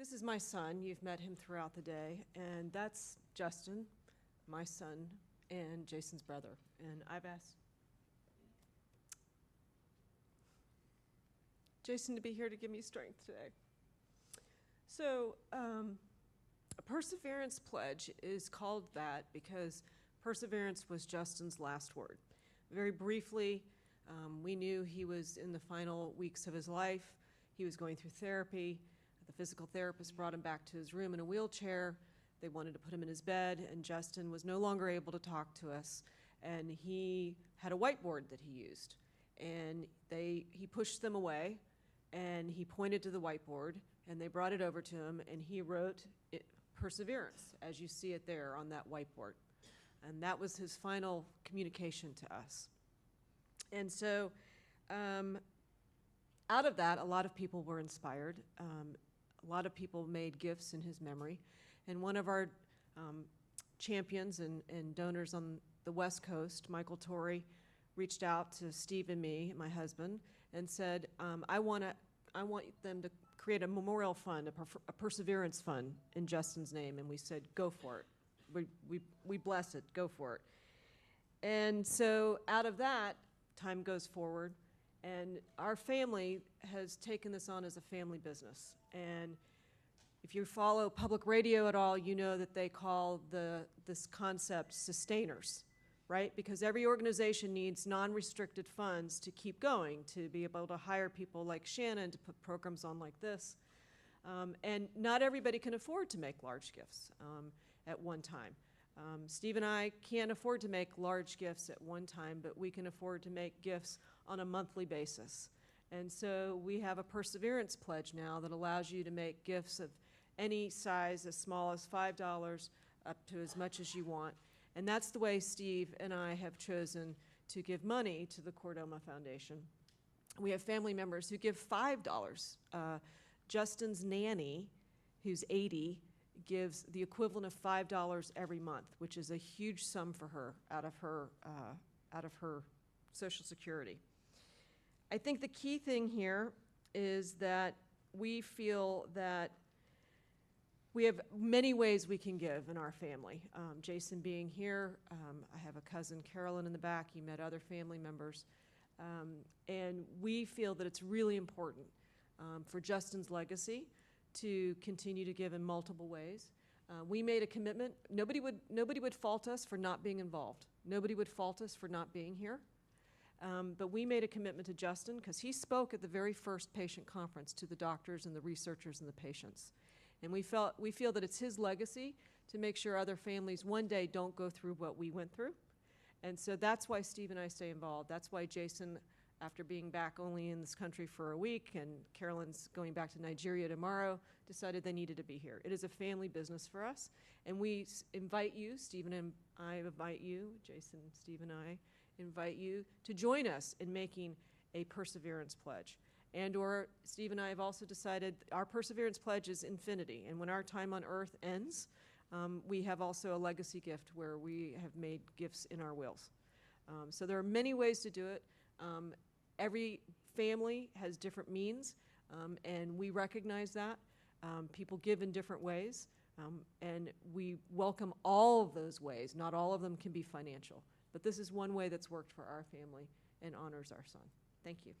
This is my son. You've met him throughout the day. And that's Justin, my son, and Jason's brother. And I've asked Jason to be here to give me strength today. So a perseverance pledge is called that because perseverance was Justin's last word. Very briefly, we knew he was in the final weeks of his life. He was going through therapy. The physical therapist brought him back to his room in a wheelchair. They wanted to put him in his bed, and Justin was no longer able to talk to us. And he had a whiteboard that he used. And he pushed them away, and he pointed to the whiteboard, and they brought it over to him, and he wrote perseverance, as you see it there on that whiteboard. And that was his final communication to us. And so out of that, a lot of people were inspired. A lot of people made gifts in his memory. And one of our champions and donors on the West Coast, Michael Torrey, reached out to Steve and me, my husband, and said, I want them to create a memorial fund, a perseverance fund in Justin's name. And we said, go for it. We bless it, go for it. And so out of that, time goes forward, and our family has taken this on as a family business. And if you follow public radio at all, you know that they call this concept sustainers, right? Because every organization needs non-restricted funds to keep going, to be able to hire people like Shannon to put programs on like this. And not everybody can afford to make large gifts at one time. Steve and I can't afford to make large gifts at one time, but we can afford to make gifts on a monthly basis. And so we have a perseverance pledge now that allows you to make gifts of any size, as small as $5 up to as much as you want. And that's the way Steve and I have chosen to give money to the Chordoma Foundation. We have family members who give $5. Justin's nanny, who's 80, gives the equivalent of $5 every month, which is a huge sum for her out of her Social Security. I think the key thing here is that we feel that we have many ways we can give in our family. Jason being here, I have a cousin, Carolyn, in the back. You met other family members. And we feel that it's really important for Justin's legacy to continue to give in multiple ways. We made a commitment. Nobody would fault us for not being involved. Nobody would fault us for not being here. But we made a commitment to Justin because he spoke at the very first patient conference to the doctors and the researchers and the patients. And we feel that it's his legacy to make sure other families one day don't go through what we went through. And so that's why Steve and I stay involved. That's why Jason, after being back only in this country for a week, and Carolyn's going back to Nigeria tomorrow, decided they needed to be here. It is a family business for us. And we invite you, Steve and I invite you, Jason, Steve and I invite you to join us in making a perseverance pledge. And/or Steve and I have also decided our perseverance pledge is infinity. And when our time on earth ends, we have also a legacy gift where we have made gifts in our wills. So there are many ways to do it. Every family has different means, and we recognize that. People give in different ways, and we welcome all of those ways. Not all of them can be financial, but this is one way that's worked for our family and honors our son. Thank you.